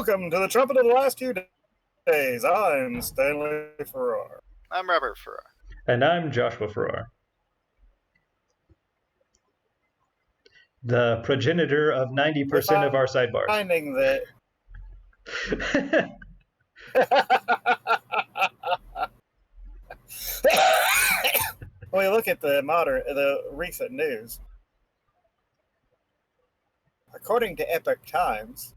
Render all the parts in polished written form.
Welcome to the Trumpet of the last few days. I'm Stanley Farrar. I'm Robert Farrar. And I'm Joshua Farrar. The progenitor of 90% of our sidebars. Finding that. When we look at the recent news, according to Epoch Times,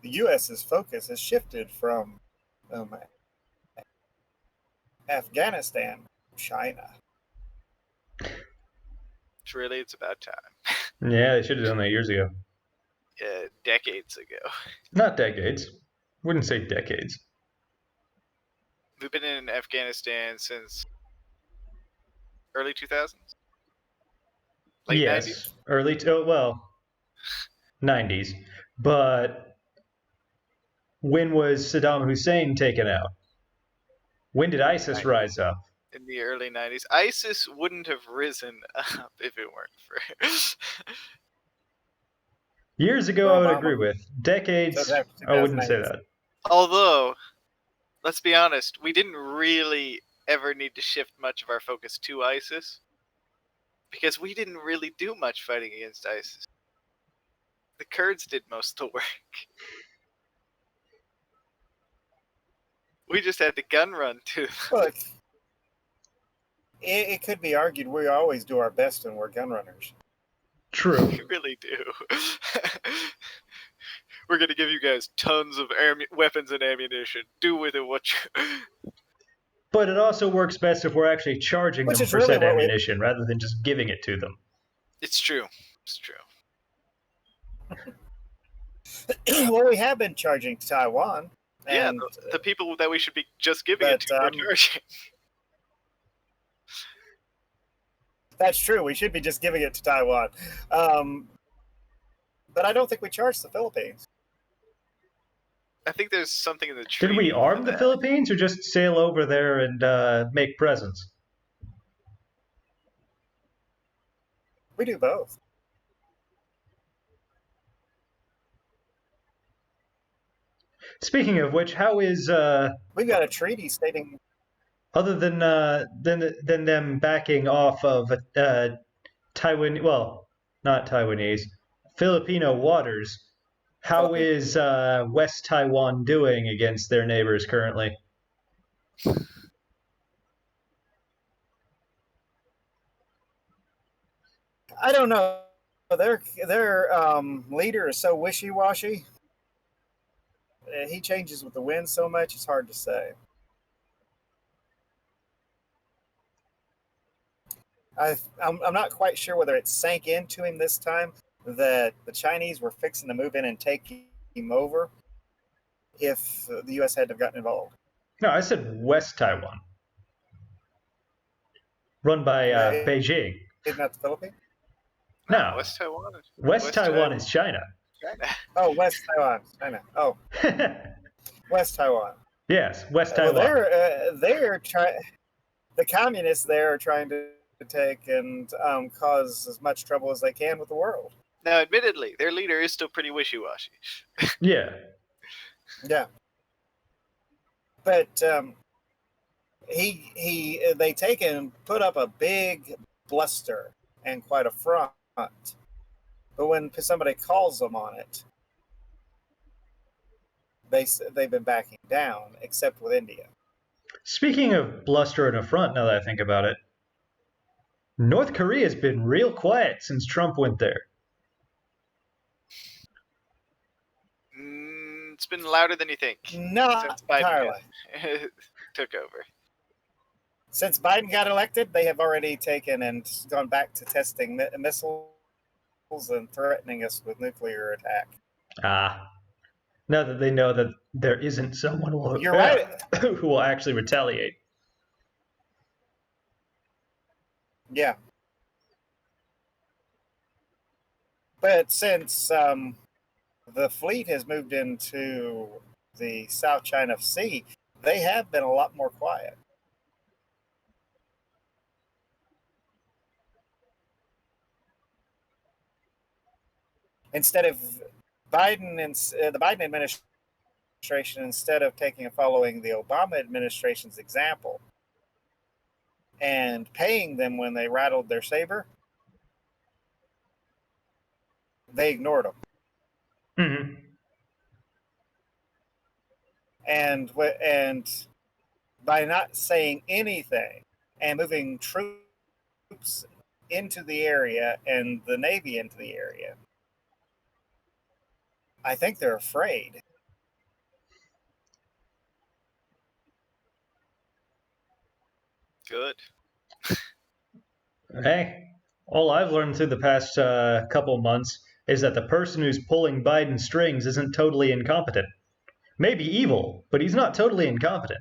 the U.S.'s focus has shifted from Afghanistan to China. It's about time. Yeah, they should have done that years ago. Decades ago. Not decades. Wouldn't say decades. We've been in Afghanistan since early 2000s? Late yes, 90s? Early 90s. But when was Saddam Hussein taken out? When did ISIS rise up? In the early 90s. ISIS wouldn't have risen up if it weren't for... Years ago, I would agree with. Decades, I wouldn't say that. Although, let's be honest, we didn't really ever need to shift much of our focus to ISIS, because we didn't really do much fighting against ISIS. The Kurds did most of the work. We just had the gun run to them. Look, it could be argued we always do our best when we're gun runners. True. We really do. We're going to give you guys tons of weapons and ammunition. Do with it what you... But it also works best if we're actually charging them for said ammunition rather than just giving it to them. It's true. It's true. Well, we have been charging Taiwan. Yeah, the people that we should be just giving it to are charging. That's true. We should be just giving it to Taiwan. But I don't think we charge the Philippines. I think there's something in the treaty. Did we arm the Philippines or just sail over there and make presents? We do both. Speaking of which, how is we've got a treaty stating, other than them backing off of Taiwan, well, not Taiwanese, Filipino waters, how is West Taiwan doing against their neighbors currently? I don't know. Their leader is so wishy-washy. He changes with the wind so much, it's hard to say. I'm not quite sure whether it sank into him this time that the Chinese were fixing to move in and take him over if the U.S. had to have gotten involved. No, I said West Taiwan. Run by Beijing. Isn't that the Philippines? No. West Taiwan. West Taiwan is China. Oh, West Taiwan, China. Oh, West Taiwan. Yes, West Taiwan. Well, they're trying. The communists there are trying to take and cause as much trouble as they can with the world. Now, admittedly, their leader is still pretty wishy-washy. Yeah. Yeah. But they take and put up a big bluster and quite a front. But when somebody calls them on it, they've been backing down, except with India. Speaking of bluster and affront, now that I think about it, North Korea's been real quiet since Trump went there. It's been louder than you think. Not entirely. Took over. Since Biden got elected, they have already taken and gone back to testing missiles and threatening us with nuclear attack. Now that they know that there isn't someone who will actually retaliate. Yeah. But since the fleet has moved into the South China Sea, they have been a lot more quiet. Instead of Biden administration, instead of following the Obama administration's example and paying them when they rattled their saber, they ignored them. Mm-hmm. And by not saying anything and moving troops into the area and the Navy into the area, I think they're afraid. Good. Hey, all I've learned through the past couple months is that the person who's pulling Biden's strings isn't totally incompetent. Maybe evil, but he's not totally incompetent.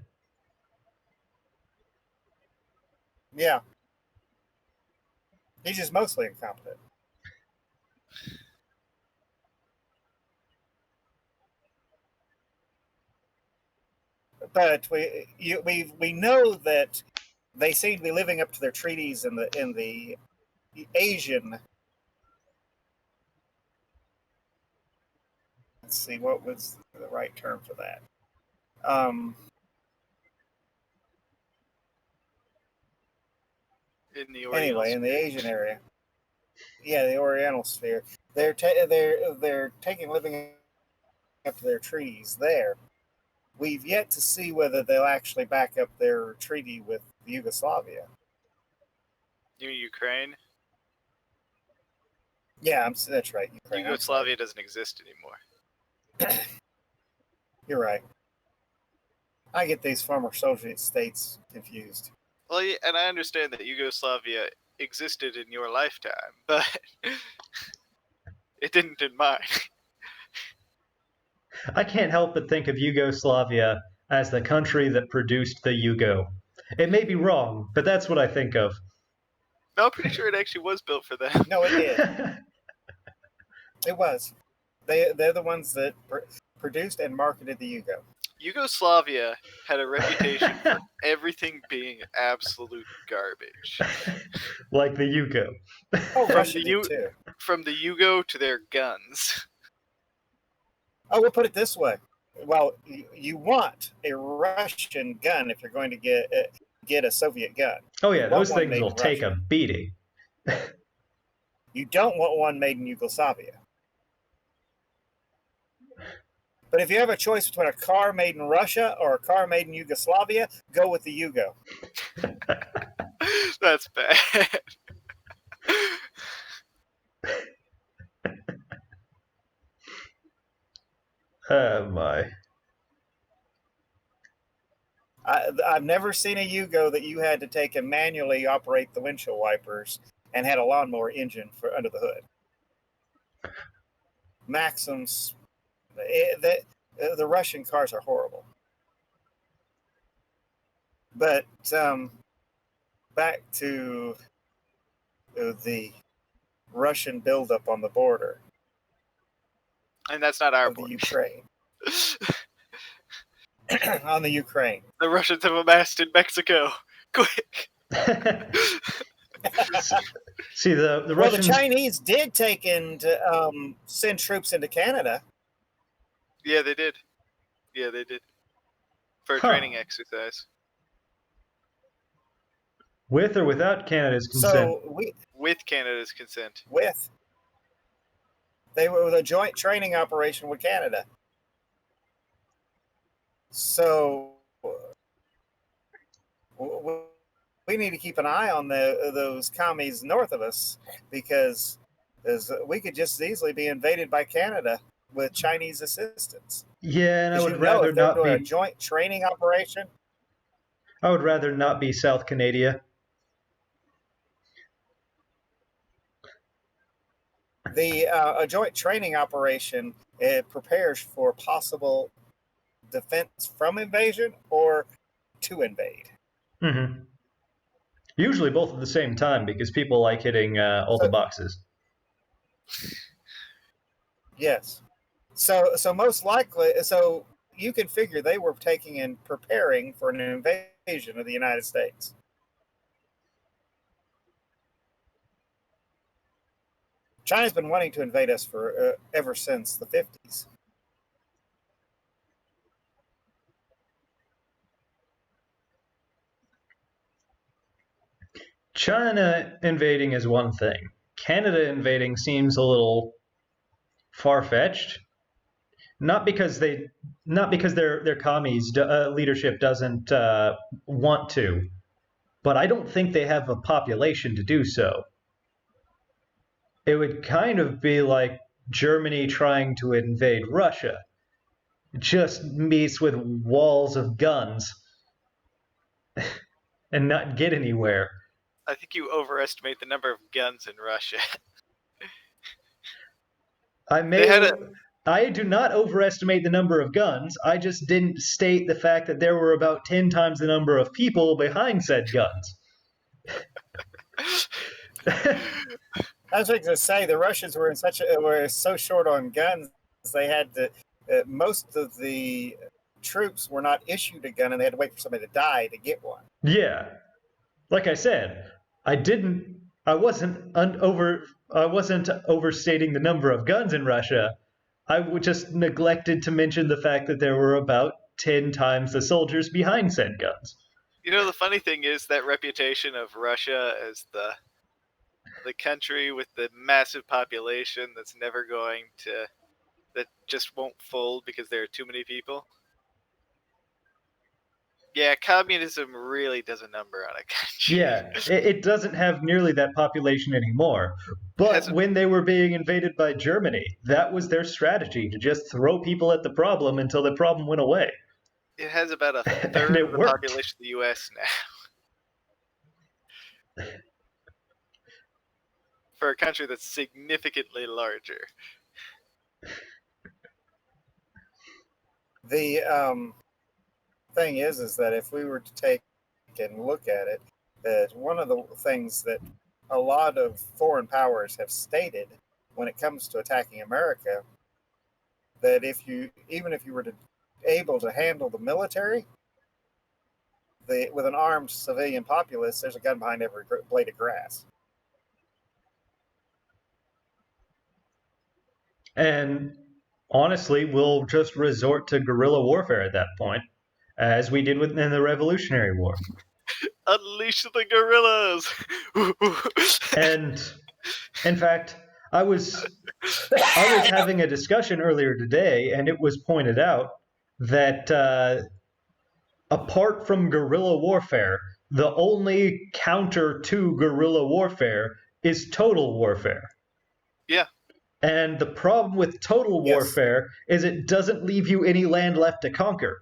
Yeah. He's just mostly incompetent. But we know that they seem to be living up to their treaties in the Asian. Let's see, what was the right term for that? In the Oriental Anyway, sphere. in the Asian area, yeah, the Oriental sphere, they're taking living up to their treaties there. We've yet to see whether they'll actually back up their treaty with Yugoslavia. You mean Ukraine? Yeah, that's right. Ukraine. Yugoslavia doesn't exist anymore. You're right. I get these former Soviet states confused. Well, yeah, and I understand that Yugoslavia existed in your lifetime, but it didn't in mine. I can't help but think of Yugoslavia as the country that produced the Yugo. It may be wrong, but that's what I think of. No, I'm pretty sure it actually was built for them. No, it did. It was. They're the ones that produced and marketed the Yugo. Yugoslavia had a reputation for everything being absolute garbage. Like the Yugo. Oh, Russia did too. From the Yugo to their guns. Oh, we'll put it this way. Well, you want a Russian gun if you're going to get a Soviet gun. Oh yeah, those things will take a beating. You don't want one made in Yugoslavia. But if you have a choice between a car made in Russia or a car made in Yugoslavia, go with the Yugo. That's bad. Oh my. I've never seen a Yugo that you had to take and manually operate the windshield wipers and had a lawnmower engine for under the hood. Maxims, the Russian cars are horrible. But back to the Russian buildup on the border. And that's not our of border. The Ukraine. On the Ukraine. The Russians have amassed in Mexico. Quick. See, the Russians... Well, the Chinese did send troops into Canada. Yeah, they did. For a training exercise. With or without Canada's consent? With Canada's consent. With. They were with a joint training operation with Canada. So we need to keep an eye on those commies north of us because we could just as easily be invaded by Canada with Chinese assistance. Yeah, and I would rather not be a joint training operation. I would rather not be South Canada. A joint training operation prepares for possible defense from invasion or to invade. Mm-hmm. Usually both at the same time because people like hitting all the boxes. Yes. So most likely, so you can figure they were taking and preparing for an invasion of the United States. China's been wanting to invade us for ever since the 50s. China invading is one thing. Canada invading seems a little far-fetched. Not because their commies leadership doesn't want to, but I don't think they have a population to do so. It would kind of be like Germany trying to invade Russia. It just meets with walls of guns and not get anywhere. I think you overestimate the number of guns in Russia. I do not overestimate the number of guns. I just didn't state the fact that there were about 10 times the number of people behind said guns. I was going to say the Russians were were so short on guns. They had to. Most of the troops were not issued a gun, and they had to wait for somebody to die to get one. Yeah, like I said, I wasn't overstating the number of guns in Russia. I just neglected to mention the fact that there were about 10 times the soldiers behind said guns. You know, the funny thing is that reputation of Russia as the country with the massive population that's never going to, that just won't fold because there are too many people. Yeah, communism really does a number on a country. Yeah, it doesn't have nearly that population anymore. But when they were being invaded by Germany, that was their strategy, to just throw people at the problem until the problem went away. It has about a third of the population of the U.S. now. For a country that's significantly larger. The thing is that if we were to take and look at it, that one of the things that a lot of foreign powers have stated when it comes to attacking America, that even if you were able to handle the military, with an armed civilian populace, there's a gun behind every blade of grass. And honestly, we'll just resort to guerrilla warfare at that point, as we did in the Revolutionary War. Unleash the guerrillas! And in fact, I was having a discussion earlier today, and it was pointed out that apart from guerrilla warfare, the only counter to guerrilla warfare is total warfare. Yeah. And the problem with total warfare is it doesn't leave you any land left to conquer.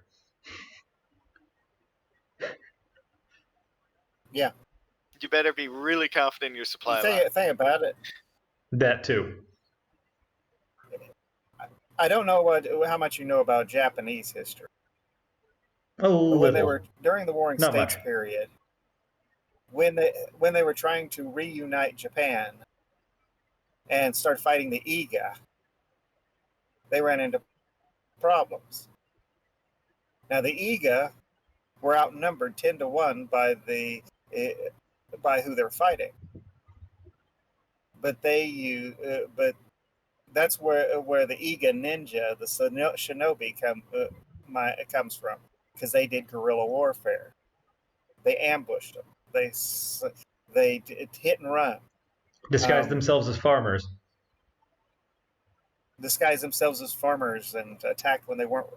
Yeah. You better be really confident in your supply line. Think about it. That too. I don't know how much you know about Japanese history. When they were during the Warring States period, when they were trying to reunite Japan and start fighting the Iga, they ran into problems. Now the Iga were outnumbered 10-1 by who they're fighting, but that's where the Iga ninja, the shinobi, comes from, because they did guerrilla warfare. They ambushed them. They hit and run. Disguised themselves as farmers. Disguised themselves as farmers and attacked when they weren't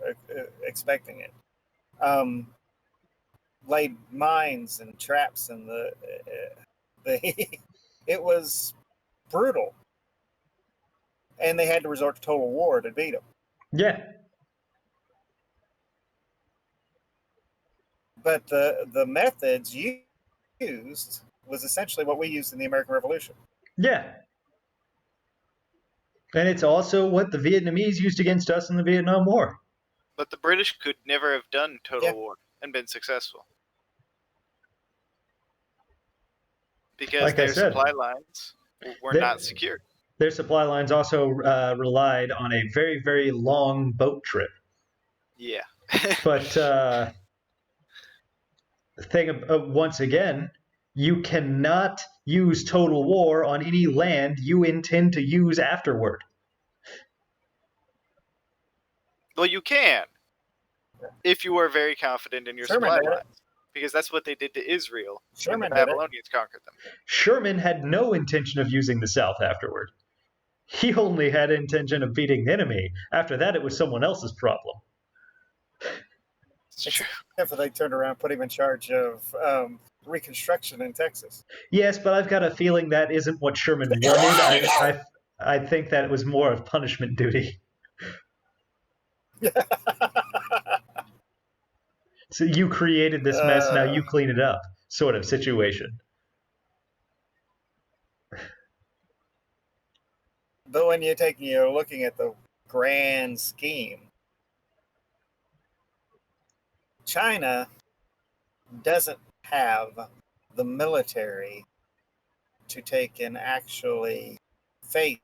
expecting it. Laid mines and traps in it was brutal. And they had to resort to total war to beat them. Yeah. But the methods used was essentially what we used in the American Revolution. Yeah. And it's also what the Vietnamese used against us in the Vietnam War. But the British could never have done total war and been successful. Because their supply lines were not secured. Their supply lines also relied on a very, very long boat trip. Yeah. But once again, you cannot use total war on any land you intend to use afterward. Well, you can, if you are very confident in your Sherman supply did it. lines, because that's what they did to Israel when the Sherman did it. Babylonians conquered them. Sherman had no intention of using the South afterward. He only had intention of beating the enemy. After that, it was someone else's problem. It's true. Except for they turned around and put him in charge of Reconstruction in Texas. Yes, but I've got a feeling that isn't what Sherman wanted. I think that it was more of punishment duty. So you created this mess, now you clean it up, sort of situation. But when you're looking at the grand scheme, China doesn't have the military to take and actually face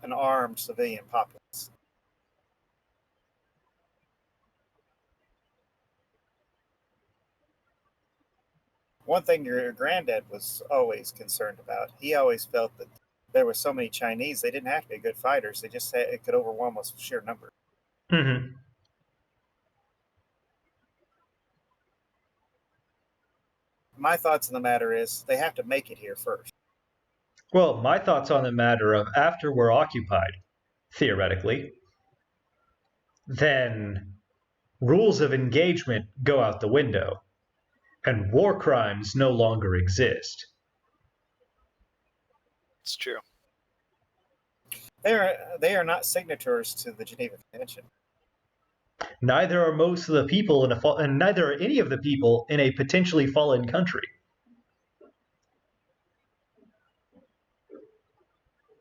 an armed civilian populace. One thing your granddad was always concerned about, he always felt that there were so many Chinese, they didn't have to be good fighters. They just had, it could overwhelm us with sheer number. Mm-hmm. My thoughts on the matter is they have to make it here first. Well, my thoughts on the matter of after we're occupied, theoretically, then rules of engagement go out the window, and war crimes no longer exist. It's true. They are not signatories to the Geneva Convention. Neither are most of the people and neither are any of the people in a potentially fallen country.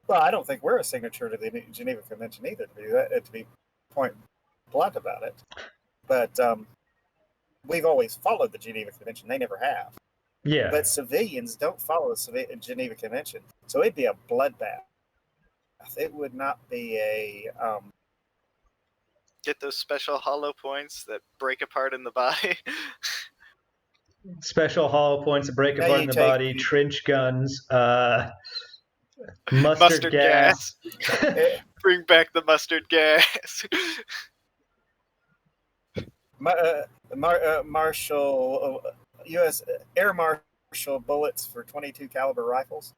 Well, I don't think we're a signature to the Geneva Convention either, to be point blunt about it. But we've always followed the Geneva Convention. They never have. Yeah. But civilians don't follow the Geneva Convention. So it'd be a bloodbath. It would not be a... Get those special hollow points that break apart in the body. Special hollow points that break apart in the body, trench guns, mustard gas. Bring back the mustard gas. Marshall, U.S. Air Marshal bullets for .22 caliber rifles.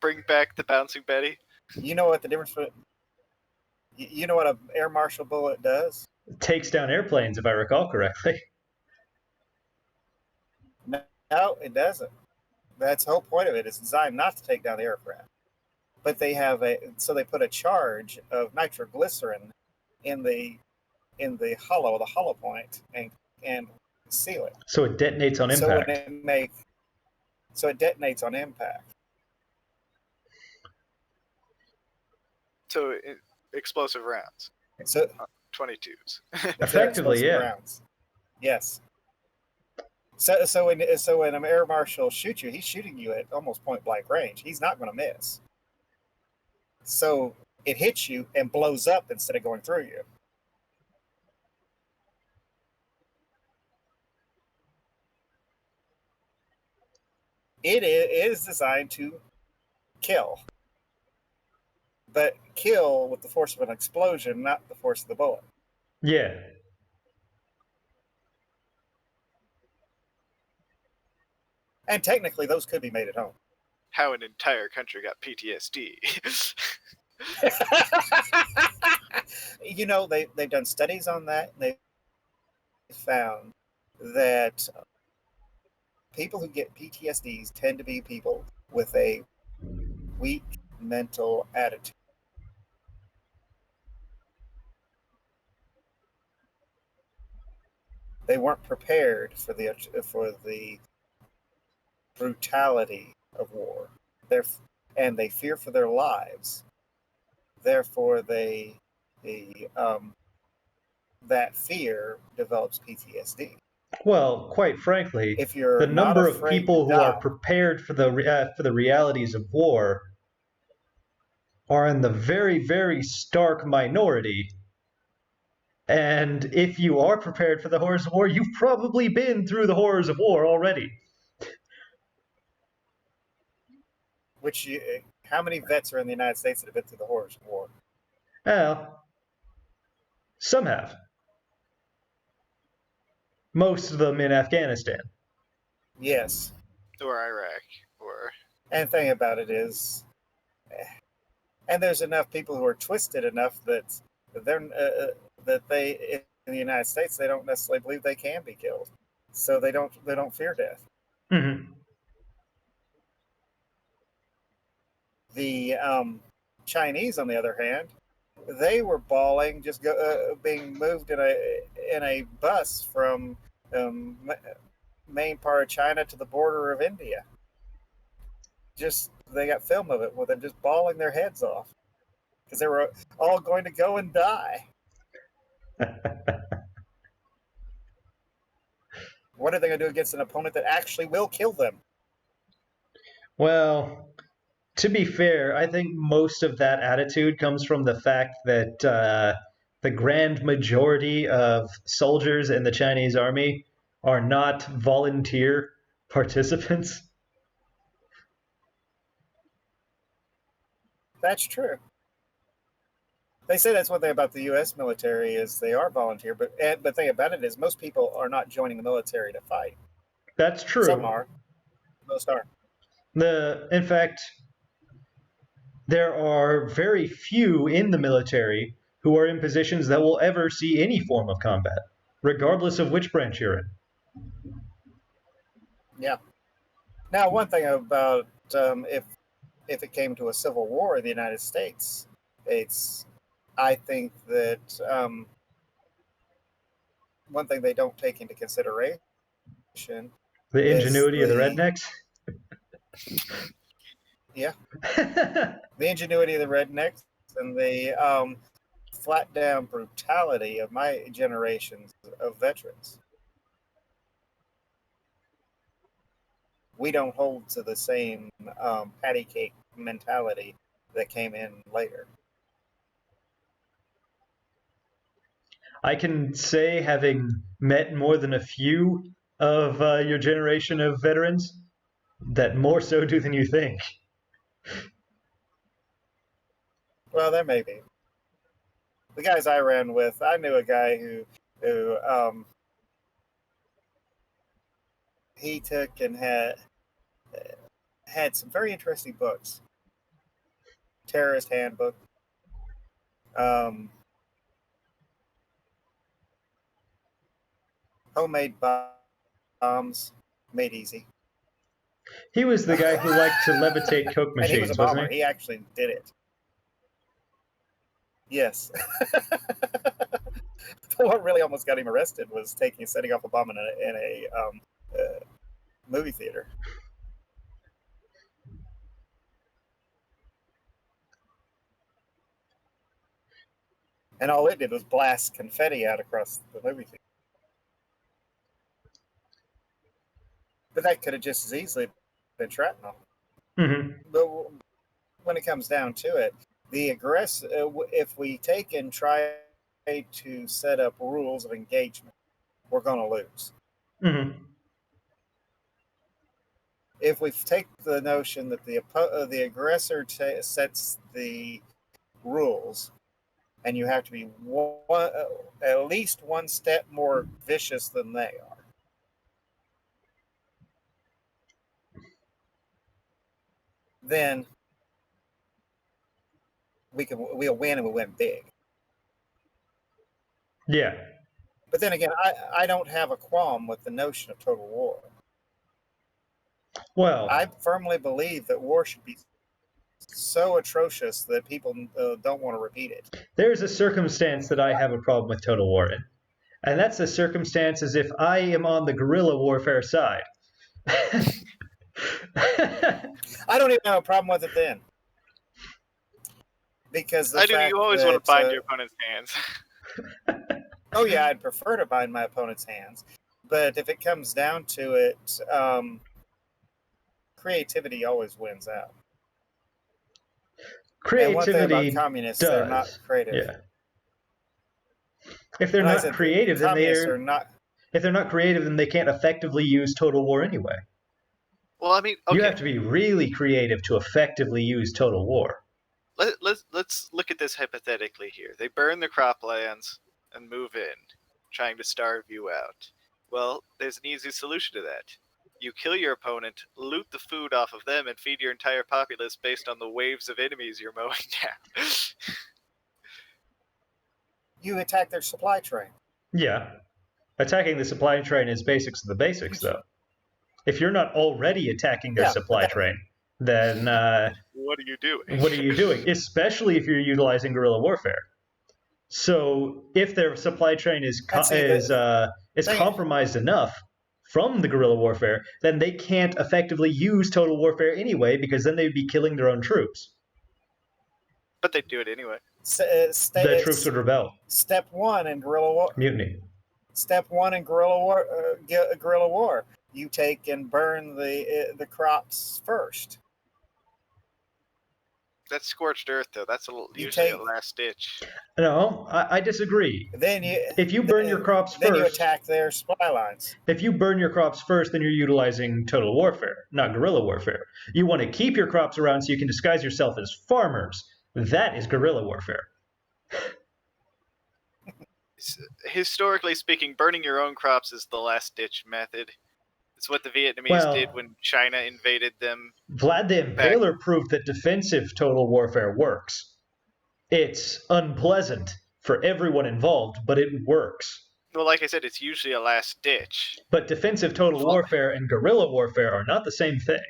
Bring back the bouncing Betty. You know what the difference? You know what an Air Marshal bullet does? It takes down airplanes, if I recall correctly. No, it doesn't. That's the whole point of it. It's designed not to take down the aircraft. But they put a charge of nitroglycerin in the hollow point, and seal it. So it detonates on impact. So it detonates on impact. So explosive rounds. So 22s. Effectively, yeah. Rounds. Yes. So when an air marshal shoots you, he's shooting you at almost point blank range. He's not going to miss. So it hits you and blows up instead of going through you. It is designed to kill, but kill with the force of an explosion, not the force of the bullet. Yeah. And technically, those could be made at home. How an entire country got PTSD. You know, they've done studies on that, and they found that people who get PTSDs tend to be people with a weak mental attitude. They weren't prepared for the brutality of war. And they fear for their lives. Therefore, that fear develops PTSD. Well, quite frankly, if you're the number not of afraid people to who die, are prepared for the realities of war are in the very, very stark minority. And if you are prepared for the horrors of war, you've probably been through the horrors of war already. How many vets are in the United States that have been through the horrors of war? Well, some have. Most of them in Afghanistan. Yes. Or Iraq, or And the thing about it is, and there's enough people who are twisted enough that they in the United States they don't necessarily believe they can be killed, so they don't fear death. Mm-hmm. The Chinese, on the other hand, they were bawling just being moved in a bus from main part of China to the border of India. Just they got film of it with them just bawling their heads off because they were all going to go and die. What are they going to do against an opponent that actually will kill them? Well, to be fair, I think most of that attitude comes from the fact that the grand majority of soldiers in the Chinese army are not volunteer participants. That's true. They say that's one thing about the U.S. military is they are volunteer, but the thing about it is most people are not joining the military to fight. That's Some true. are, most aren't. In fact, there are very few in the military who are in positions that will ever see any form of combat, regardless of which branch you're in. Yeah. Now, one thing about if it came to a civil war in the United States, I think that one thing they don't take into consideration The is ingenuity of the rednecks. yeah, the ingenuity of the rednecks and the flat down brutality of my generations of veterans. We don't hold to the same patty cake mentality that came in later. I can say, having met more than a few of your generation of veterans, that more so do than you think. Well, there may be. The guys I ran with, I knew a guy who he took and had some very interesting books. Terrorist Handbook. Um, Homemade bombs made easy. He was the guy who liked to levitate Coke And he was a machines, bomber. wasn't he? He actually did it. Yes. What really almost got him arrested was setting off a bomb in a movie theater. And all it did was blast confetti out across the movie theater. But that could have just as easily been shrapnel. Mm-hmm. But when it comes down to it, if we take and try to set up rules of engagement, we're going to lose. Mm-hmm. If we take the notion that the aggressor sets the rules, and you have to be at least one step more vicious than they are, then we'll win and we'll win big. Yeah. But then again, I don't have a qualm with the notion of total war. Well, I firmly believe that war should be so atrocious that people don't want to repeat it. there's a circumstance that I have a problem with total war in. And that's the circumstance as if I am on the guerrilla warfare side. I don't even have a problem with it then. Because I do. You always want to bind your opponent's hands. Oh yeah, I'd prefer to bind my opponent's hands, but if it comes down to it, creativity always wins out. Creativity and one thing about communists, does. they're not creative. Yeah. If they're not creative, then communists are not. If they're not creative, then they can't effectively use total war anyway. Well, I mean, You okay. have to be really creative to effectively use total war. Let's look at this hypothetically here. They burn the croplands and move in, trying to starve you out. Well, there's an easy solution to that. You kill your opponent, loot the food off of them, and feed your entire populace based on the waves of enemies you're mowing down. You attack their supply train. Yeah. Attacking the supply train is basics of the basics, though. If you're not already attacking their Yeah, supply train, then What are you doing? what are you doing? Especially if you're utilizing guerrilla warfare. So if their supply train is compromised enough from the guerrilla warfare, then they can't effectively use total warfare anyway, because then they'd be killing their own troops. But they do it anyway. The troops would rebel. Step one in guerrilla war. Mutiny. Step one in guerrilla war. Guerrilla war. You take and burn the crops first. That's scorched earth, though. That's usually a last ditch. No, I disagree. Then if you burn your crops first, then you attack their supply lines. If you burn your crops first, then you're utilizing total warfare, not guerrilla warfare. You want to keep your crops around so you can disguise yourself as farmers. That is guerrilla warfare. Historically speaking, burning your own crops is the last ditch method. It's what the Vietnamese did when China invaded them. Vlad the Impaler proved that defensive total warfare works. It's unpleasant for everyone involved, but it works. Well, like I said, it's usually a last ditch. But defensive total warfare and guerrilla warfare are not the same thing.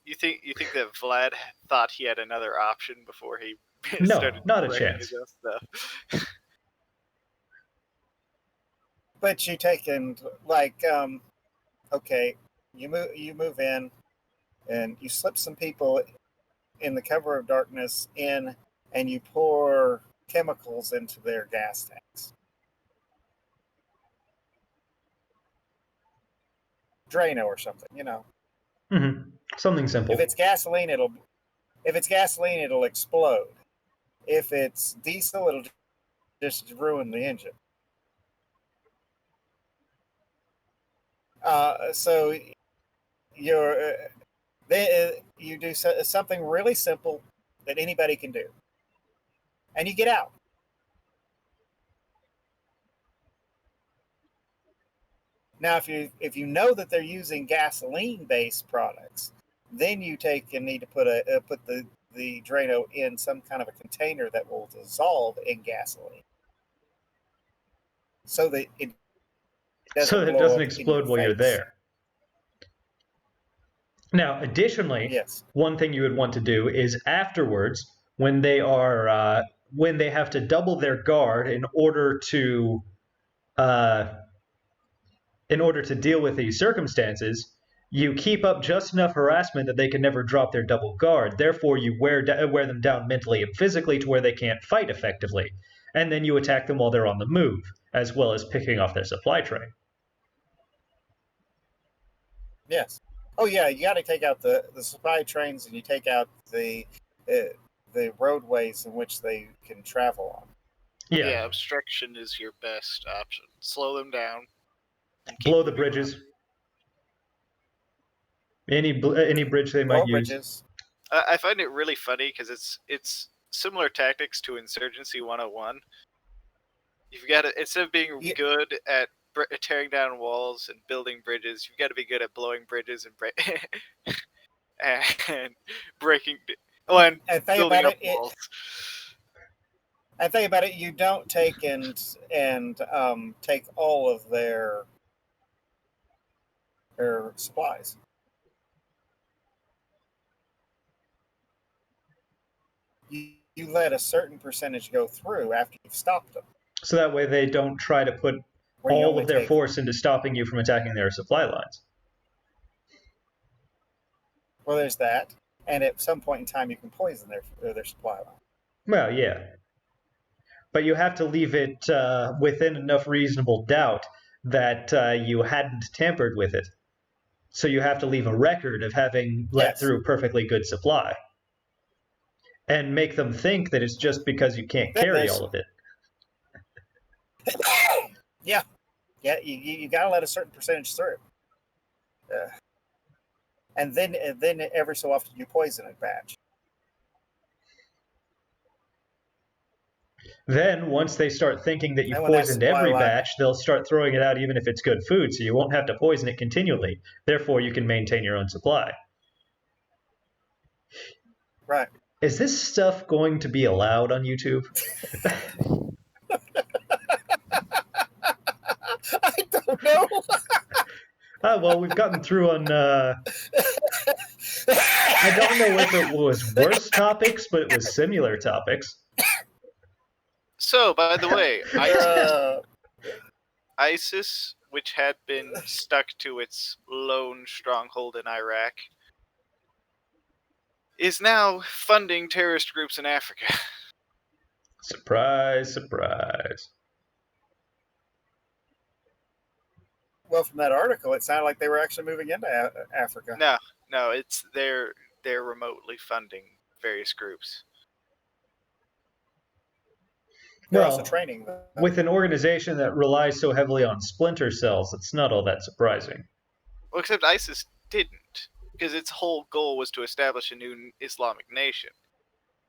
You think that Vlad thought he had another option before he started not a chance. His own stuff? But you take and okay, you move in, and you slip some people in the cover of darkness in, and you pour chemicals into their gas tanks. Drano or something, Mm-hmm. Something simple. If it's gasoline, it'll explode. If it's diesel, it'll just ruin the engine. So you do something really simple that anybody can do, and you get out. Now, if you know that they're using gasoline-based products, then you take and need to put the Drano in some kind of a container that will dissolve in gasoline, so that it doesn't explode while you're there. Now, additionally, yes, one thing you would want to do is afterwards, when they have to double their guard in order to deal with these circumstances, you keep up just enough harassment that they can never drop their double guard. Therefore, you wear them down mentally and physically to where they can't fight effectively. And then you attack them while they're on the move, as well as picking off their supply train. Yes. Oh, yeah, you got to take out the supply trains, and you take out the roadways in which they can travel on. Yeah, obstruction is your best option. Slow them down. Blow the bridges. Any bridge they might use. I find it really funny because it's similar tactics to Insurgency 101. You've got to, instead of being good at tearing down walls and building bridges, you've got to be good at blowing bridges and breaking and building up walls. I think about it. You don't take and take all of their supplies. You let a certain percentage go through after you've stopped them. So that way they don't try to put all of their force into stopping you from attacking their supply lines. Well, there's that. And at some point in time, you can poison their supply line. Well, yeah. But you have to leave it within enough reasonable doubt that you hadn't tampered with it. So you have to leave a record of having let through perfectly good supply. And make them think that it's just because you can't carry all of it. Yeah, you got to let a certain percentage through. and then every so often you poison a batch. Then, once they start thinking that you've And when that poisoned supply every line, batch, they'll start throwing it out even if it's good food, so you won't have to poison it continually. Therefore, you can maintain your own supply. right? Is this stuff going to be allowed on YouTube? I don't know. Well, we've gotten through on. I don't know if it was worse topics, but it was similar topics. So, by the way, Uh, ISIS, which had been stuck to its lone stronghold in Iraq, is now funding terrorist groups in Africa. Surprise, surprise. well, from that article, it sounded like they were actually moving into Africa. No, it's they're remotely funding various groups. They're also Well, training them. with an organization that relies so heavily on splinter cells, it's not all that surprising. Well, except ISIS didn't, because its whole goal was to establish a new Islamic nation.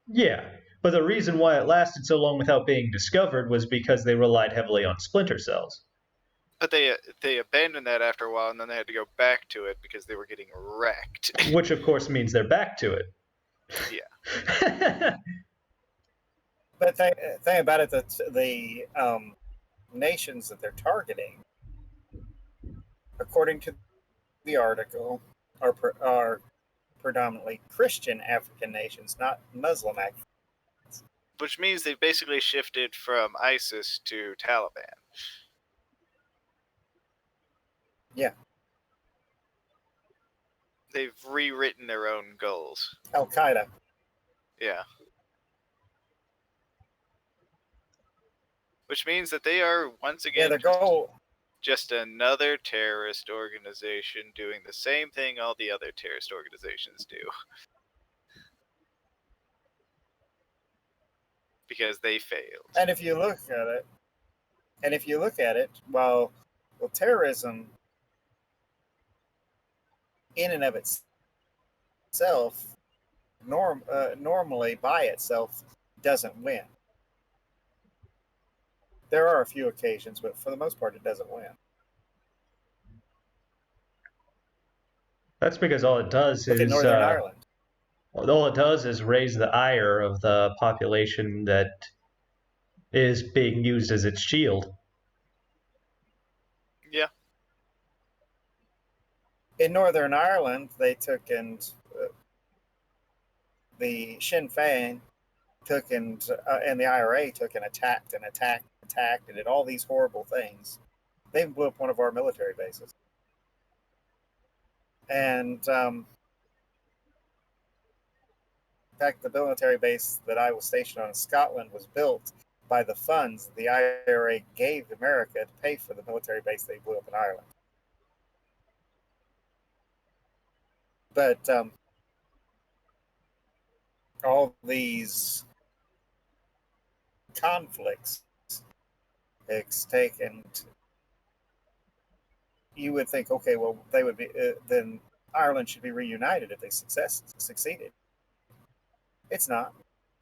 Yeah, but the reason why it lasted so long without being discovered was because they relied heavily on splinter cells. But they abandoned that after a while, and then they had to go back to it because they were getting wrecked. Which, of course, means they're back to it. Yeah. But the thing about it, that the nations that they're targeting, according to the article, are predominantly Christian African nations, not Muslim African. Which means they've basically shifted from ISIS to Taliban. Yeah. They've rewritten their own goals. Al Qaeda. Yeah. Which means that they are once again their goal. just another terrorist organization doing the same thing all the other terrorist organizations do. Because they failed. And if you look at it, well, terrorism in and of itself, normally by itself, doesn't win. There are a few occasions, but for the most part, it doesn't win. That's because all it does Look at is Northern Ireland. all it does is raise the ire of the population that is being used as its shield. Yeah. In Northern Ireland, they took and the Sinn Féin took and the IRA took and attacked and did all these horrible things. They blew up one of our military bases. And in fact, the military base that I was stationed on in Scotland was built by the funds the IRA gave America to pay for the military base they blew up in Ireland. But all these conflicts taken, you would think, okay, well, they would be then Ireland should be reunited if they succeeded. It's not.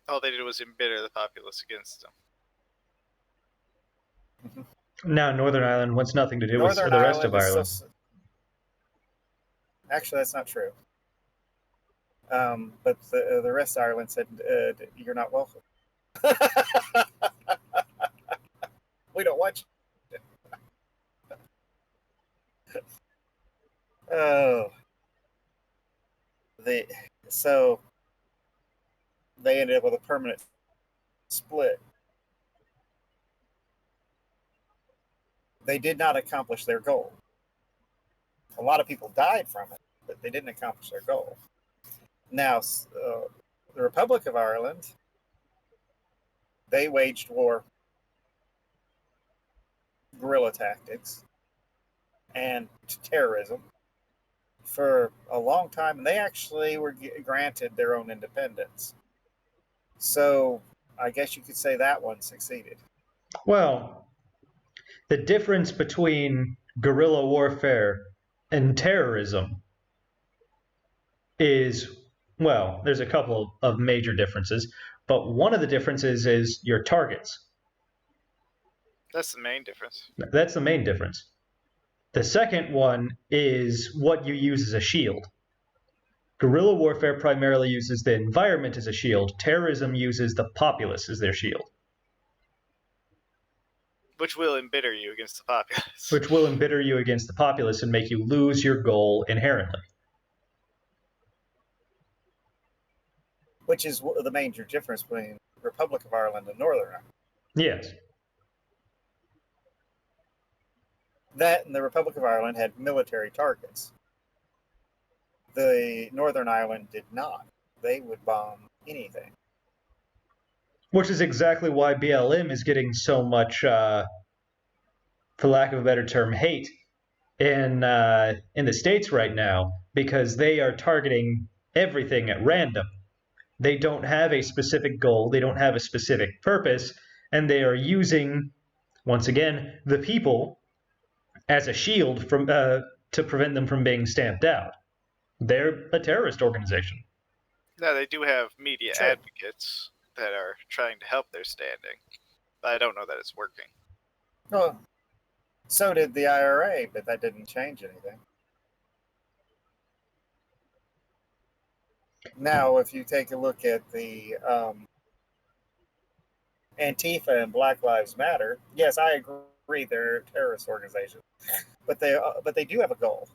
All they did was embitter the populace against them. Mm-hmm. Now Northern Ireland wants nothing to do with the rest of Ireland. Actually, that's not true. But the rest of Ireland said, you're not welcome. We don't want you. Oh. So they ended up with a permanent split. They did not accomplish their goal. A lot of people died from it, but they didn't accomplish their goal. Now, the Republic of Ireland, they waged war, guerrilla tactics, and terrorism for a long time, and they actually were granted their own independence. So I guess you could say that one succeeded. Well, the difference between guerrilla warfare and terrorism is, well, there's a couple of major differences, but one of the differences is your targets. That's the main difference. That's the main difference. The second one is what you use as a shield. Guerrilla warfare primarily uses the environment as a shield. Terrorism uses the populace as their shield. Which will embitter you against the populace. Which will embitter you against the populace and make you lose your goal inherently. Which is the major difference between Republic of Ireland and Northern Ireland. Yes. That and the Republic of Ireland had military targets. The Northern Ireland did not. They would bomb anything. Which is exactly why BLM is getting so much, for lack of a better term, hate in the States right now, because they are targeting everything at random. They don't have a specific goal, they don't have a specific purpose, and they are using, once again, the people as a shield from to prevent them from being stamped out. They're a terrorist organization. Now, they do have media Sure. advocates that are trying to help their standing, but I don't know that it's working. Well, so did the IRA, but that didn't change anything. Now, if you take a look at the Antifa and Black Lives Matter, yes, I agree they're terrorist organizations, but they do have a goal.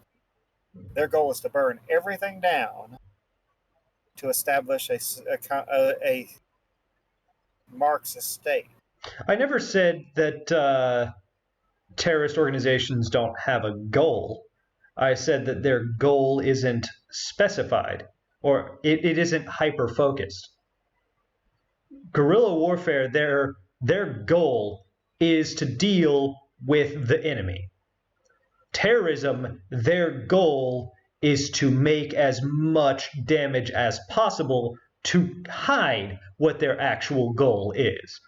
Their goal is to burn everything down to establish a Marxist state. I never said that terrorist organizations don't have a goal. I said that their goal isn't specified, or it isn't hyper-focused. Guerrilla warfare, their goal is to deal with the enemy. Terrorism, their goal is to make as much damage as possible to hide what their actual goal is.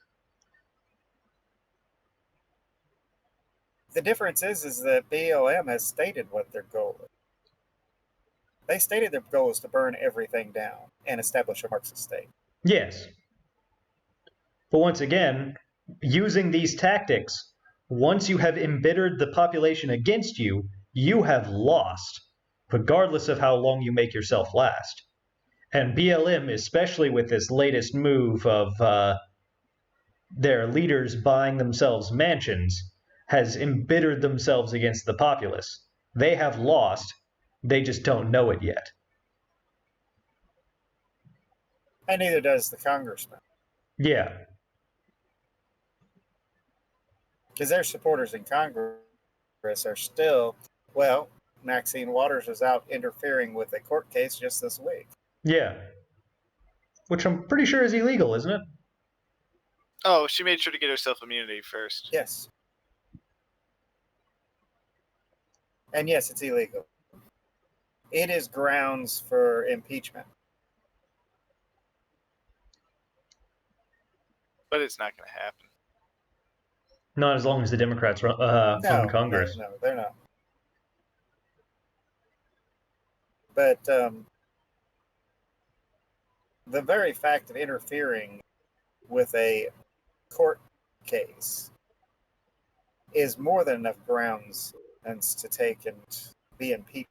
The difference is that BLM has stated what their goal is. They stated their goal is to burn everything down and establish a Marxist state. Yes. But once again, using these tactics, once you have embittered the population against you, you have lost, regardless of how long you make yourself last. And BLM, especially with this latest move of their leaders buying themselves mansions, has embittered themselves against the populace. They have lost, they just don't know it yet. And neither does the congressman. Yeah. Because their supporters in Congress are still, well, Maxine Waters was out interfering with a court case just this week. Yeah. Which I'm pretty sure is illegal, isn't it? Oh, she made sure to get herself immunity first. Yes. And yes, it's illegal. It is grounds for impeachment. But it's not going to happen. Not as long as the Democrats own Congress. No, they're not. But the very fact of interfering with a court case is more than enough grounds to take and be impeached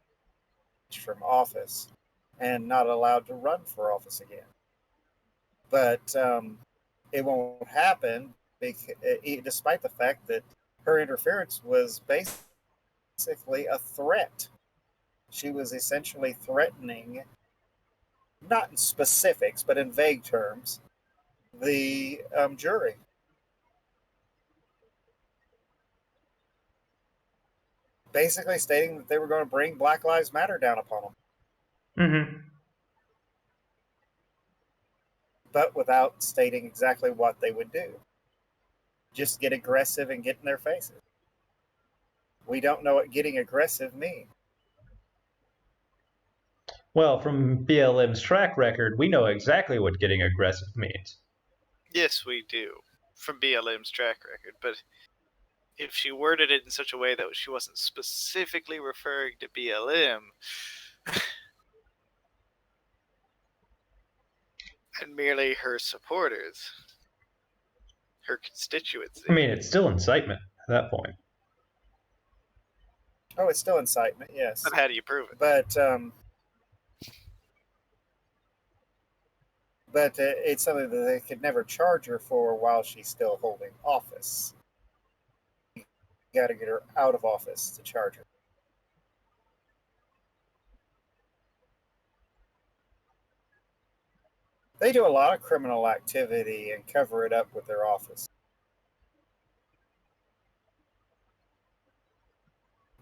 from office and not allowed to run for office again. But it won't happen despite the fact that her interference was basically a threat. She was essentially threatening, not in specifics, but in vague terms, the jury. Basically stating that they were going to bring Black Lives Matter down upon them. Mm-hmm. But without stating exactly what they would do. Just get aggressive and get in their faces. We don't know what getting aggressive means. Well, from BLM's track record, we know exactly what getting aggressive means. Yes, we do, from BLM's track record. But if she worded it in such a way that she wasn't specifically referring to BLM, And merely her supporters, her constituency. I mean, it's still incitement at that point. Oh, it's still incitement, yes. But how do you prove it? But it's something that they could never charge her for while she's still holding office. You got to get her out of office to charge her. They do a lot of criminal activity and cover it up with their office.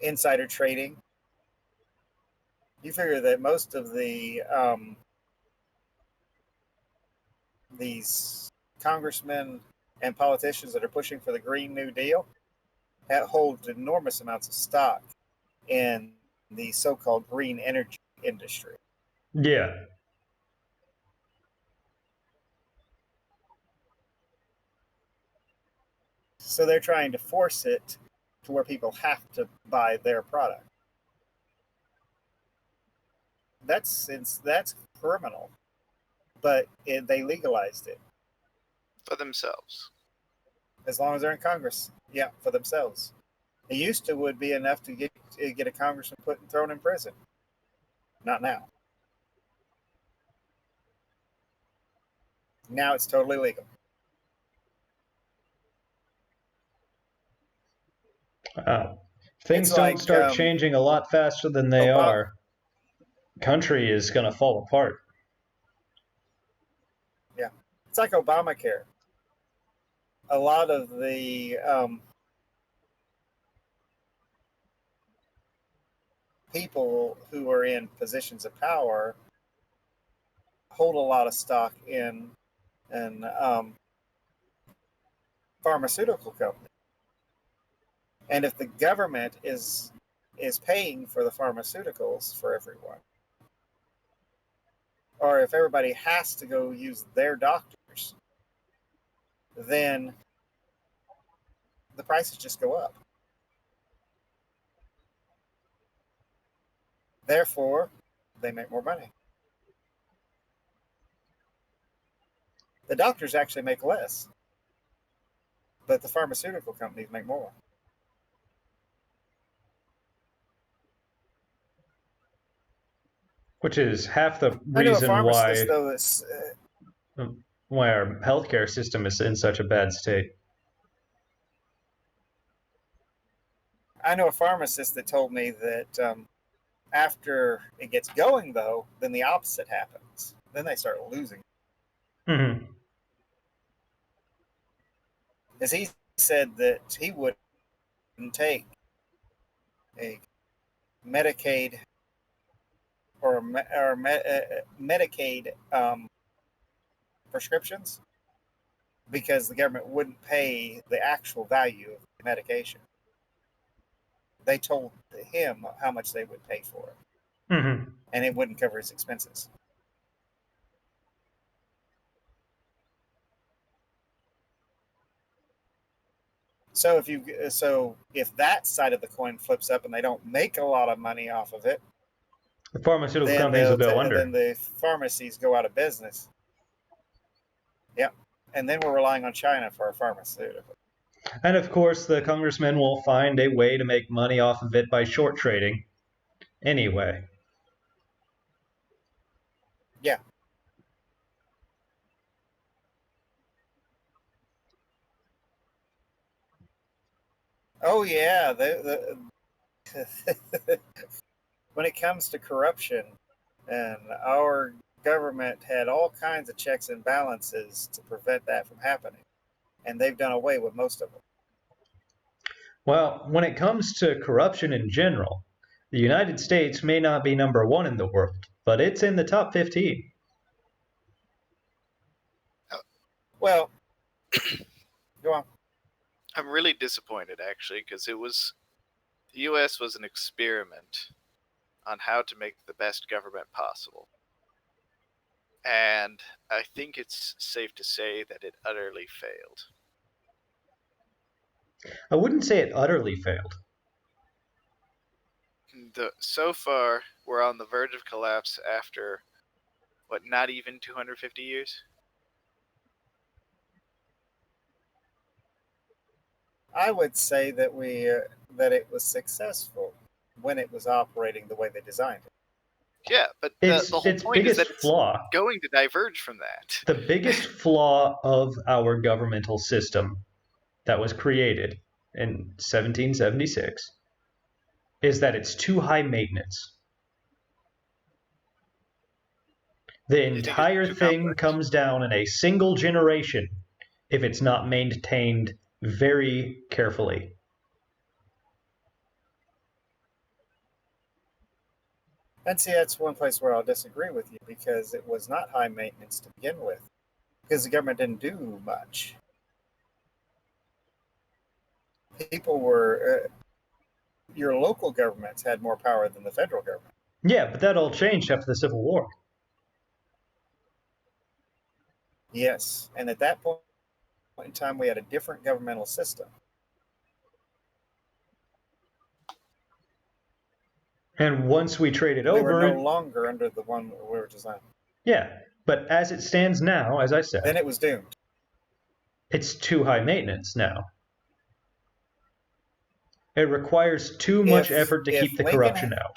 Insider trading. You figure that most of these congressmen and politicians that are pushing for the Green New Deal hold enormous amounts of stock in the so-called green energy industry. Yeah. So they're trying to force it to where people have to buy their product. That's criminal, but they legalized it For themselves. as long as they're in Congress. Yeah, for themselves. It used to would be enough to get a congressman put and thrown in prison. Not now. Now it's totally legal. Things don't start changing a lot faster than they are. Country is going to fall apart. Yeah. It's like Obamacare. A lot of the people who are in positions of power hold a lot of stock in pharmaceutical companies. And if the government is paying for the pharmaceuticals for everyone, or if everybody has to go use their doctors, then the prices just go up. Therefore, they make more money. The doctors actually make less, but the pharmaceutical companies make more. Which is half the I know a reason pharmacist, though, that's why our healthcare system is in such a bad state. I know a pharmacist that told me that after it gets going, though, then the opposite happens. Then they start losing. Mm-hmm. Because he said that he wouldn't take a Medicaid or Medicaid prescriptions because the government wouldn't pay the actual value of the medication. They told him how much they would pay for it, Mm-hmm. and it wouldn't cover his expenses. So if that side of the coin flips up and they don't make a lot of money off of it, The pharmaceutical then companies will go under. then the pharmacies go out of business. Yep. And then we're relying on China for our pharmaceutical. And of course, the congressmen will find a way to make money off of it by short trading anyway. Yeah. Oh, yeah. When it comes to corruption, and our government had all kinds of checks and balances to prevent that from happening, and they've done away with most of them. Well, when it comes to corruption in general, the United States may not be number one in the world, but it's in the top 15. Well, go on. I'm really disappointed, actually, because the U.S. was an experiment on how to make the best government possible. And I think it's safe to say that it utterly failed. I wouldn't say it utterly failed. So far, we're on the verge of collapse after what, not even 250 years? I would say that that it was successful when it was operating the way they designed it. Yeah, but the whole Its point is biggest that it's flaw, going to diverge from that. the biggest flaw of our governmental system that was created in 1776 is that it's too high maintenance. The You think it's entire too thing complex? comes down in a single generation if it's not maintained very carefully. And see, that's one place where I'll disagree with you because it was not high maintenance to begin with, because the government didn't do much. People were, your local governments had more power than the federal government. Yeah, but that all changed after the Civil War. Yes, and at that point in time, we had a different governmental system. And once we traded We were no over, longer under the one we were designed. yeah, but as it stands now, as I Then said, it was doomed. it's too high maintenance now. It requires too much effort to keep the corruption out.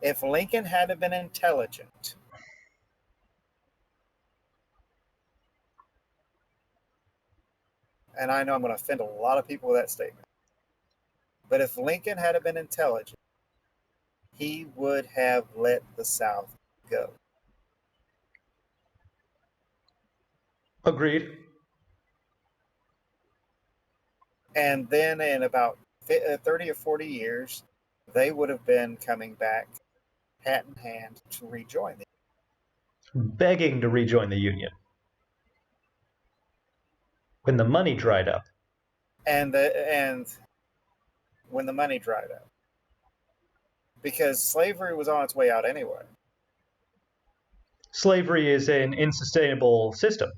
If Lincoln had been intelligent, and I know I'm going to offend a lot of people with that statement, but if Lincoln had been intelligent, he would have let the South go. Agreed. And then in about 30 or 40 years, they would have been coming back hat in hand to rejoin the Begging to rejoin the Union. When the money dried up. and when the money dried up, because slavery was on its way out anyway. Slavery is an unsustainable system.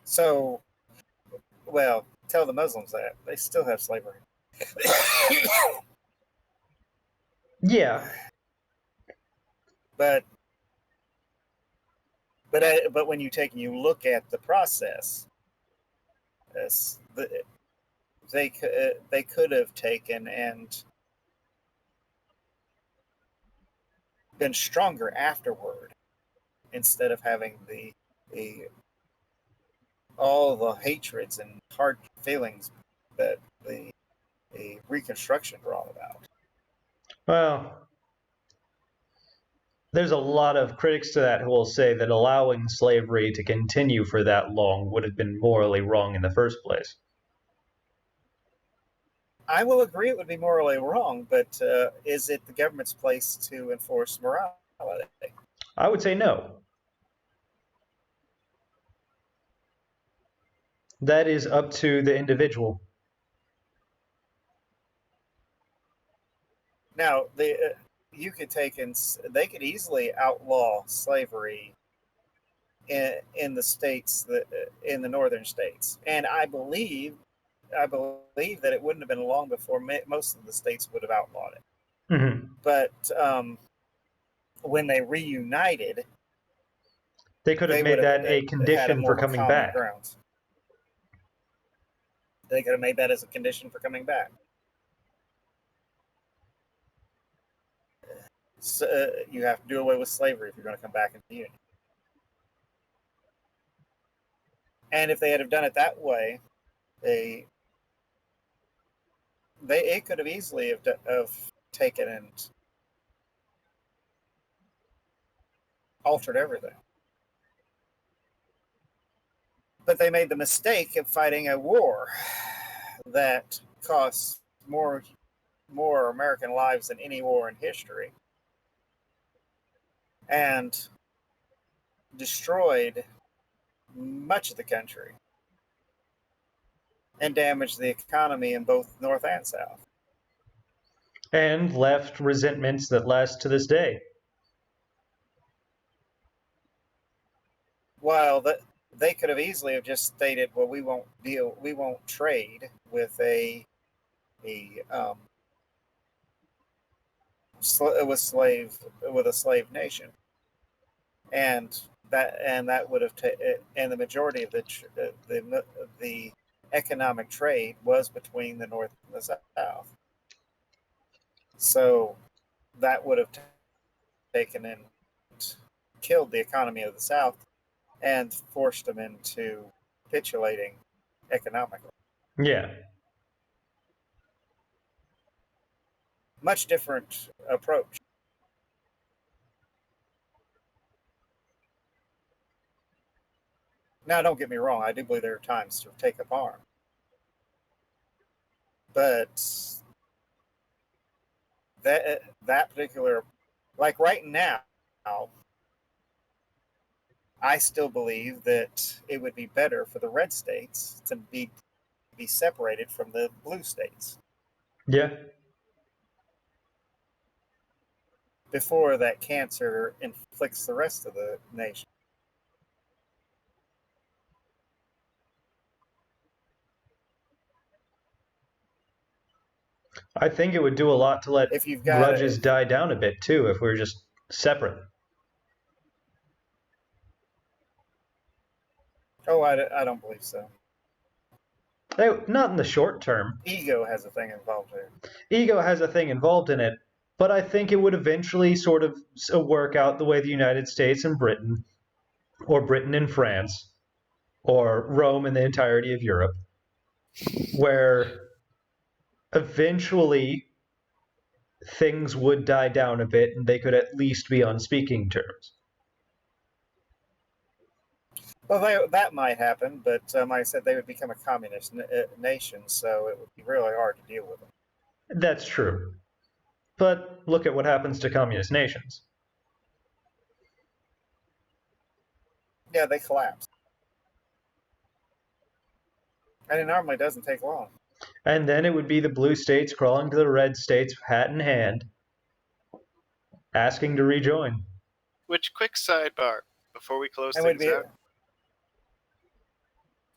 So, well, tell the Muslims that they still have slavery. Yeah, but when you take and you look at the process, they could have taken and been stronger afterward instead of having the all the hatreds and hard feelings that the Reconstruction brought about. well, there's a lot of critics to that who will say that allowing slavery to continue for that long would have been morally wrong in the first place. I will agree it would be morally wrong, but is it the government's place to enforce morality? I would say no. That is up to the individual. Now, you could take and they could easily outlaw slavery in the states in the northern states, and I believe that it wouldn't have been long before most of the states would have outlawed it. Mm-hmm. But when they reunited, They could have they made would that have a had condition more for of a coming common back. ground. They could have made that as a condition for coming back. So, you have to do away with slavery if you're going to come back into the Union. And if they had have done it that way, it could have easily have taken and altered everything. But they made the mistake of fighting a war that cost more American lives than any war in history, and destroyed much of the country and damaged the economy in both North and South. And left resentments that last to this day. While they could have easily have just stated, "Well, we won't trade with a with a slave nation, and that would have and the majority of the economic trade was between the North and the South. So that would have taken and killed the economy of the South and forced them into capitulating economically. Yeah. Much different approach. Now, don't get me wrong, I do believe there are times to take up arms. But that particular, like right now, I still believe that it would be better for the red states to be separated from the blue states Yeah. before that cancer inflicts the rest of the nation. I think it would do a lot to let If you've got grudges die down a bit too if we were just separate. oh, I don't believe so. Not in the short term. Ego has a thing involved here. Ego has a thing involved in it, but I think it would eventually sort of work out the way the United States and Britain, or Britain and France, or Rome and the entirety of Europe, where eventually things would die down a bit and they could at least be on speaking terms. Well, that might happen, but like I said, they would become a communist nation, so it would be really hard to deal with them. That's true. But look at what happens to communist nations. Yeah, they collapse. And it normally doesn't take long. And then it would be the blue states crawling to the red states, hat in hand, asking to rejoin. Which, quick sidebar before we close And would things be out.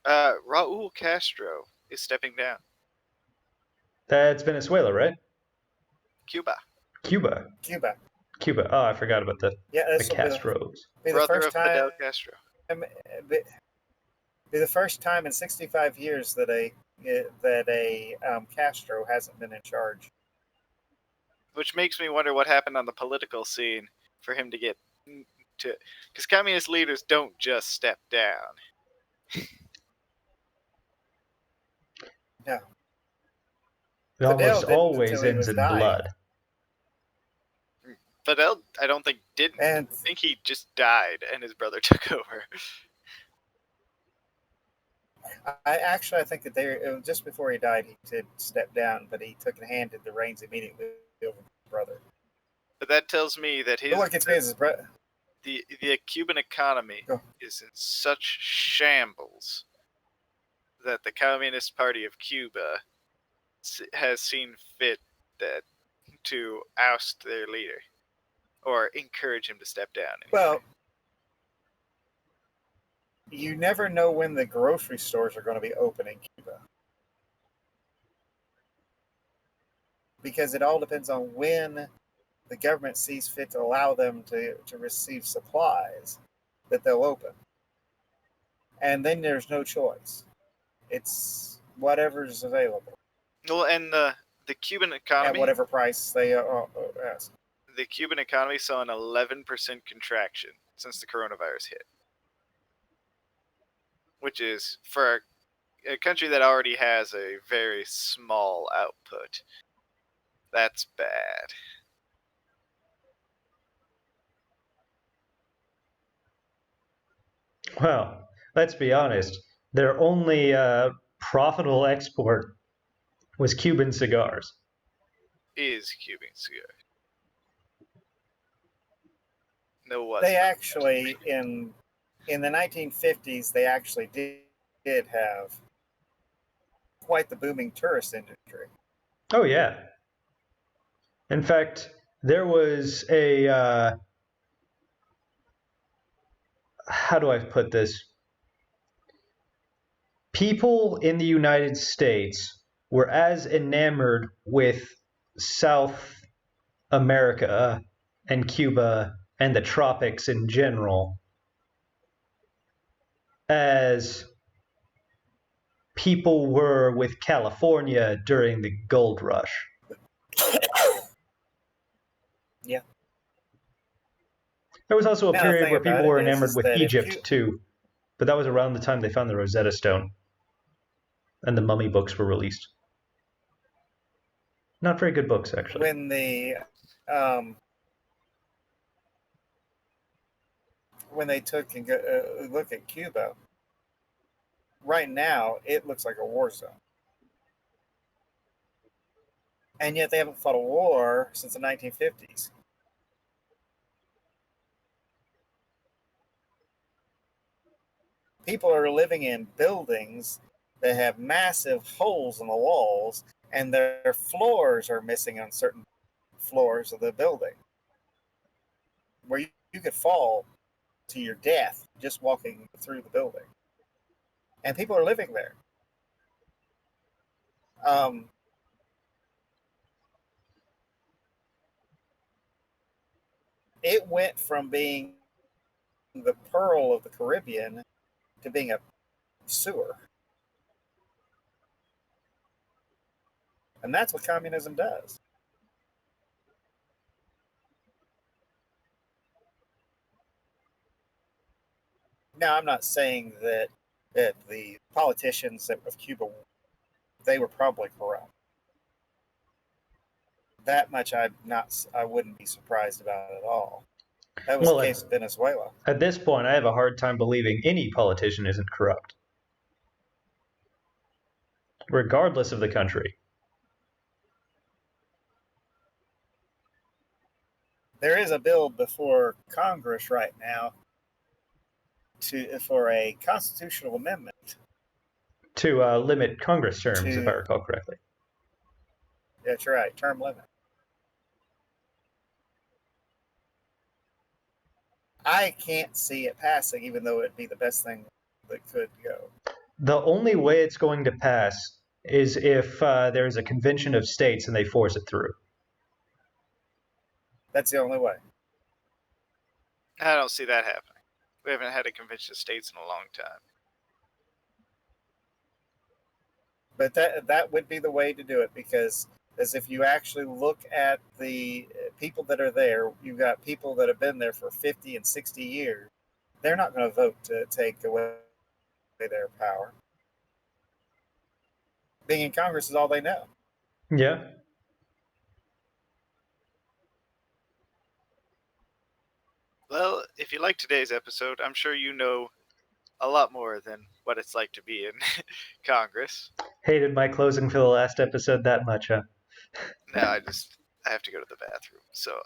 Raul Castro is stepping down. That's Venezuela, right? Cuba. Cuba. Cuba. Oh, I forgot about the Castros. Be the Brother first of time. Fidel Castro. Be the first time in 65 years that a Castro hasn't been in charge. Which makes me wonder what happened on the political scene for him to get to, because communist leaders don't just step down. No. It almost always ends in blood. Fidel, I don't think didn't. And I think he just died and his brother took over. I think that just before he died, he did step down, but he took and handed the reins immediately over to his brother. But that tells me that the Cuban economy is in such shambles that the Communist Party of Cuba has seen fit to oust their leader or encourage him to step down. Anyway. Well, you never know when the grocery stores are going to be open in Cuba. Because it all depends on when the government sees fit to allow them to receive supplies that they'll open. And then there's no choice. It's whatever's available. Well, and the Cuban economy... At whatever price they ask. The Cuban economy saw an 11% contraction since the coronavirus hit. Which is, for a country that already has a very small output, that's bad. Well, let's be honest. Their only profitable export was Cuban cigars. Is Cuban cigars. No, what? They actually, in the 1950s, they actually did have quite the booming tourist industry. Oh, yeah. In fact, there was a... how do I put this? People in the United States were as enamored with South America and Cuba and the tropics in general as people were with California during the gold rush. Yeah. There was also a Now, the period thing where about people it were is enamored with that if Egypt you, too, but that was around the time they found the Rosetta Stone and the mummy books were released. Not very good books, actually. um, when they took and look at Cuba, right now it looks like a war zone, and yet they haven't fought a war since the 1950s. People are living in buildings that have massive holes in the walls, and their floors are missing on certain floors of the building, where you could fall to your death just walking through the building. And people are living there. Um, it went from being the pearl of the Caribbean to being a sewer. And that's what communism does. Now, I'm not saying that the politicians of Cuba, they were probably corrupt. That much I wouldn't be surprised about at all. That was the Well, case of Venezuela. at this point, I have a hard time believing any politician isn't corrupt, regardless of the country. There is a bill before Congress right now for a constitutional amendment To limit Congress terms, if I to, recall correctly. that's right, term limit. I can't see it passing, even though it'd be the best thing that could go. The only way it's going to pass is if there's a convention of states and they force it through. That's the only way. I don't see that happening. We haven't had a convention of states in a long time. But that would be the way to do it, because as if you actually look at the people that are there, you've got people that have been there for 50 and 60 years. They're not going to vote to take away their power. Being in Congress is all they know. Yeah. Well, if you like today's episode, I'm sure you know a lot more than what it's like to be in Congress. Hated my closing for the last episode that much, huh? No, I have to go to the bathroom, so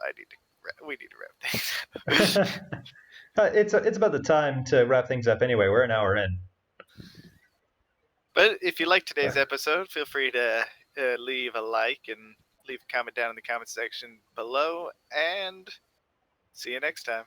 we need to wrap things up. It's about the time to wrap things up anyway. We're an hour in. But if you like today's episode, feel free to leave a like and leave a comment down in the comment section below, and see you next time.